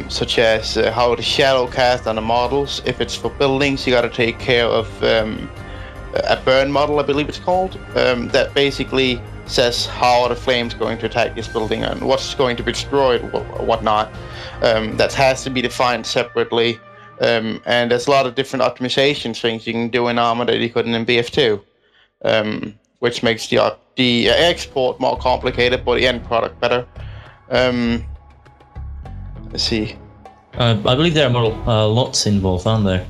such as how the shadow cast on the models. If it's for buildings, you got to take care of a burn model, I believe it's called, that basically says how are the flames going to attack this building and what's going to be destroyed or whatnot. That has to be defined separately, and there's a lot of different optimization things you can do in ArmA that you couldn't in BF2, which makes the export more complicated but the end product better. Let's see. I believe there are more lots involved, aren't there?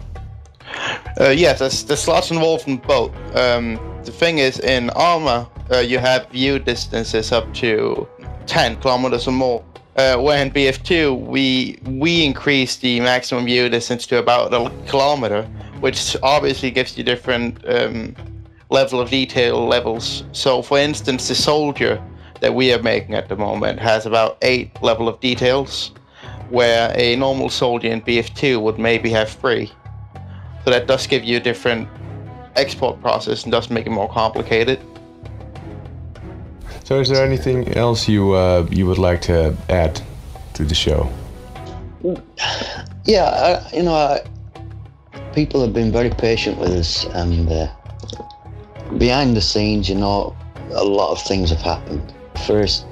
Yes, there's lots involved in both. The thing is, in ArmA, you have view distances up to 10 kilometers or more. Where in BF2, we increase the maximum view distance to about a kilometer, which obviously gives you different level of detail levels. So, for instance, the soldier that we are making at the moment has about 8 level of details, where a normal soldier in BF2 would maybe have 3. So that does give you a different export process and does make it more complicated. So is there anything else you would like to add to the show? Yeah, people have been very patient with us, and behind the scenes, a lot of things have happened. First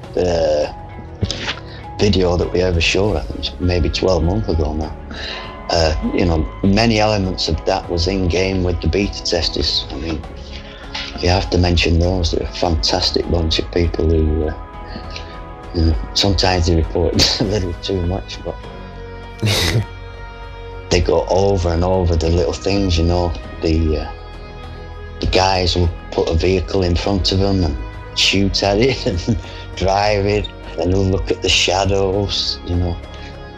video that we ever showed, I think it was maybe 12 months ago now. You know, many elements of that was in game with the beta testers. I mean, you have to mention those. They're a fantastic bunch of people who, you know, sometimes they report a little too much, but they go over and over the little things, you know. The guys will put a vehicle in front of them and shoot at it and drive it, and they'll look at the shadows, you know.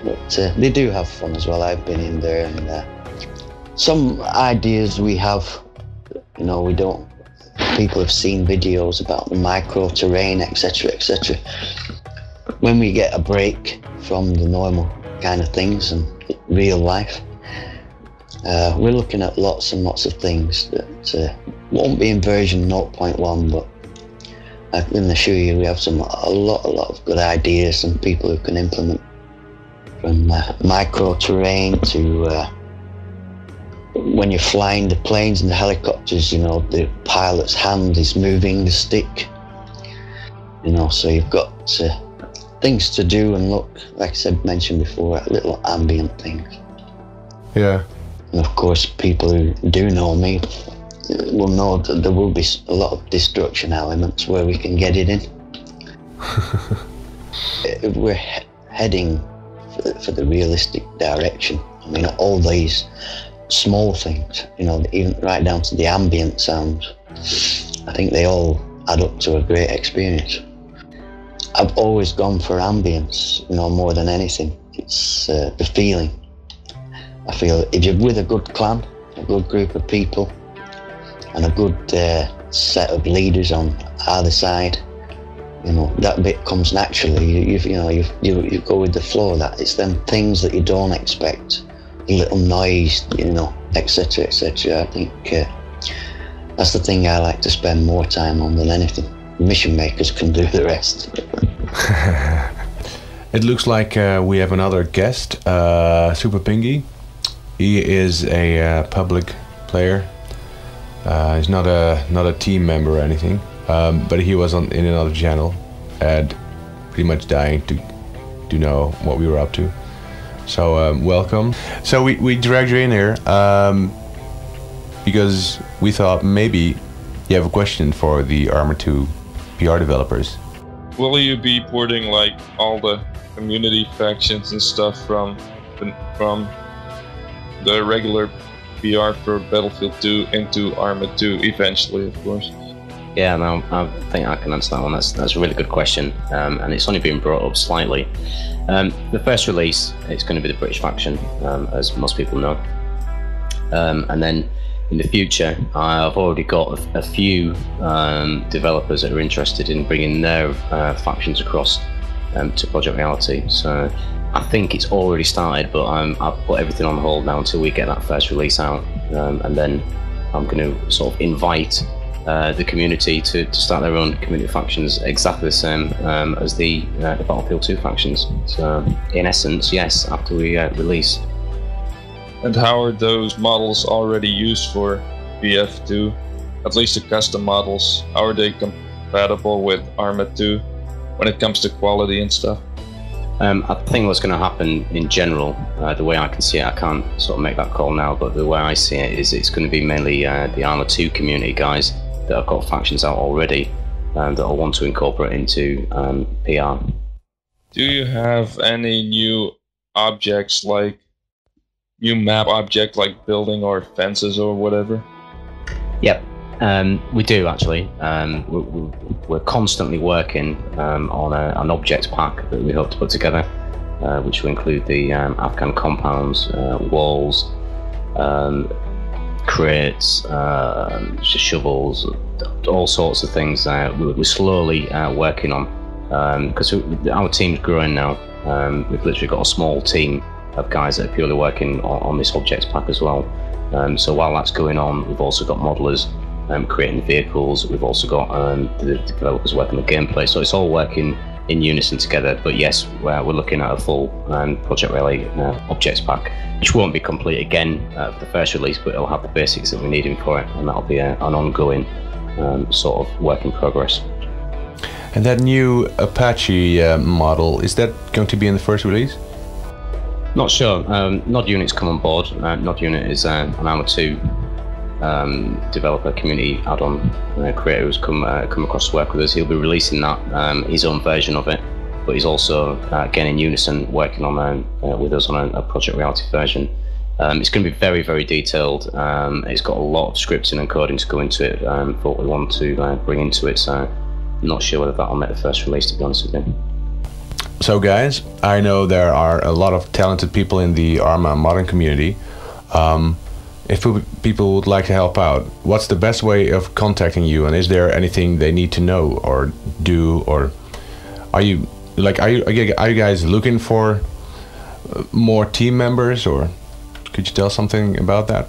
But they do have fun as well. I've been in there, and some ideas we have, you know, we don't. People have seen videos about the micro terrain, etc., etc. When we get a break from the normal kind of things and real life, we're looking at lots and lots of things that won't be in version 0.1, but I can assure you we have a lot of good ideas and people who can implement, from micro terrain to when you're flying the planes and the helicopters, you know, the pilot's hand is moving the stick, you know, so you've got things to do and look, like I said, mentioned before, at little ambient things. Yeah. And of course, people who do know me will know that there will be a lot of destruction elements where we can get it in. We're heading for the realistic direction. I mean, all these small things, you know, even right down to the ambient sounds, I think they all add up to a great experience. I've always gone for ambience, you know, more than anything. It's the feeling. I feel if you're with a good clan, a good group of people, and a good set of leaders on either side, you know, that bit comes naturally. You go with the flow. That it's them things that you don't expect, a little noise, you know, etc., etc. I think that's the thing I like to spend more time on than anything. Mission makers can do the rest. It looks like we have another guest, Super Pingy. He is a public player. He's not a team member or anything, but he was in another channel and pretty much dying to know what we were up to. So welcome. So we dragged you in here because we thought maybe you have a question for the ArmA2 PR developers. Will you be porting like all the community factions and stuff from the regular PR for Battlefield 2 into ArmA2 eventually, of course? Yeah, no, I think I can answer that one. That's a really good question, and it's only been brought up slightly. The first release, it's going to be the British faction, as most people know, and then in the future, I've already got a few developers that are interested in bringing their factions across to Project Reality. So I think it's already started, but I've put everything on hold now until we get that first release out, and then I'm going to sort of invite the community to start their own community factions exactly the same as the Battlefield 2 factions. So in essence, yes, after we release. And how are those models already used for BF2? At least the custom models. How are they compatible with ArmA2 when it comes to quality and stuff? I think what's going to happen in general, the way I can see it, I can't sort of make that call now, but the way I see it is it's going to be mainly the ArmA2 community guys that have got factions out already that will want to incorporate into PR. Do you have any new objects, like new map object like building or fences or whatever? Yep, we do actually. We're constantly working on an objects pack that we hope to put together, which will include the Afghan compounds, walls, crates, shovels, all sorts of things. We're slowly working on, because our team's growing now. We've literally got a small team of guys that are purely working on this objects pack as well. So while that's going on, we've also got modelers creating the vehicles. We've also got the developers working the gameplay. So it's all working in unison together. But yes, we're looking at a full Project Relay objects pack, which won't be complete again for the first release, but it'll have the basics that we're needing for it, and that'll be an ongoing sort of work in progress. And that new Apache model, is that going to be in the first release? Not sure. Nod Unit's come on board. Nod Unit is an ArmA2 developer community add-on creator who's come across to work with us. He'll be releasing that, his own version of it, but he's also again in unison working on with us on a Project Reality version. It's going to be very, very detailed. It's got a lot of scripting and coding to go into it for what we want to bring into it. So I'm not sure whether that'll make the first release, to be honest with you. So guys, I know there are a lot of talented people in the ArmA modding community. If people would like to help out, what's the best way of contacting you? And is there anything they need to know or do? Or are you guys looking for more team members? Or could you tell something about that?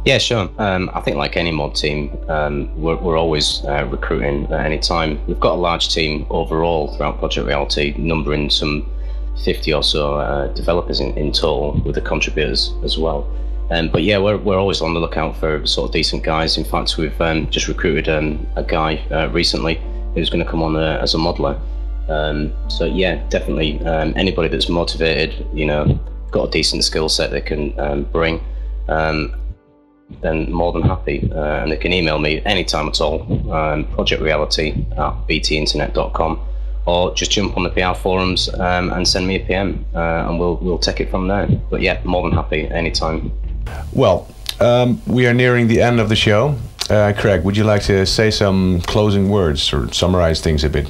Yeah, sure. I think like any mod team, we're always recruiting at any time. We've got a large team overall throughout Project Reality, numbering some 50 or so developers in total, with the contributors as well. But yeah, we're always on the lookout for sort of decent guys. In fact, we've just recruited a guy recently who's going to come on as a modeler. So yeah, definitely anybody that's motivated, you know, got a decent skill set they can bring, then more than happy. And they can email me anytime at all, projectreality@btinternet.com, or just jump on the PR forums and send me a PM, and we'll take it from there. But yeah, more than happy anytime. Well, we are nearing the end of the show. Craig, would you like to say some closing words or summarize things a bit?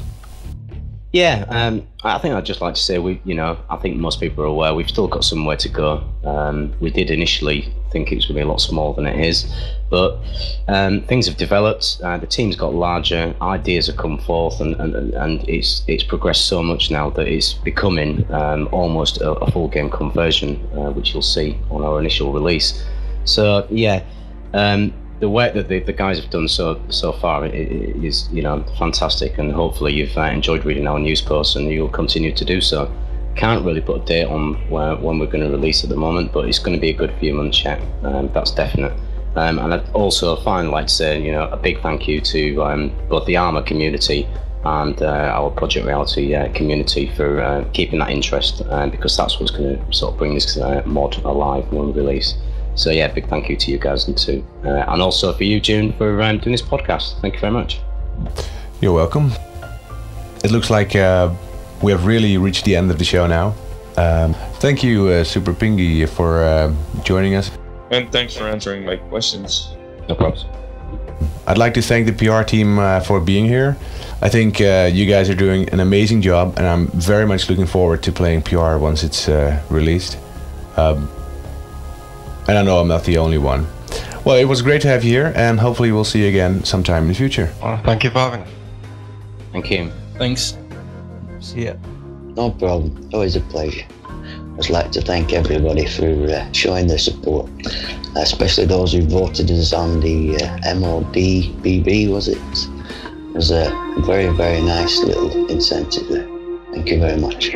Yeah, I think I'd just like to say I think most people are aware we've still got some way to go. We did initially think it was going to be a lot smaller than it is, but things have developed. The team's got larger, ideas have come forth, and it's progressed so much now that it's becoming almost a full game conversion, which you'll see on our initial release. So yeah. The work that the guys have done so far is fantastic, and hopefully you've enjoyed reading our news posts and you'll continue to do so. Can't really put a date on when we're going to release at the moment, but it's going to be a good few months yet, that's definite. And I'd also finally like to say a big thank you to both the ArmA community and our Project Reality community for keeping that interest, because that's what's going to sort of bring this mod alive when we release. So yeah, big thank you to you guys too, and also for you, June, for doing this podcast. Thank you very much. You're welcome. It looks like we have really reached the end of the show now. Thank you, Super Pingy, for joining us. And thanks for answering my questions. No problems. I'd like to thank the PR team for being here. I think you guys are doing an amazing job, and I'm very much looking forward to playing PR once it's released. And I know I'm not the only one. Well, it was great to have you here, and hopefully we'll see you again sometime in the future. Well, thank you for having us. Thank you. Thanks. See ya. No problem. Always a pleasure. I'd like to thank everybody for showing their support, especially those who voted us on the MOD-BB, was it? It was a very, very nice little incentive there. Thank you very much.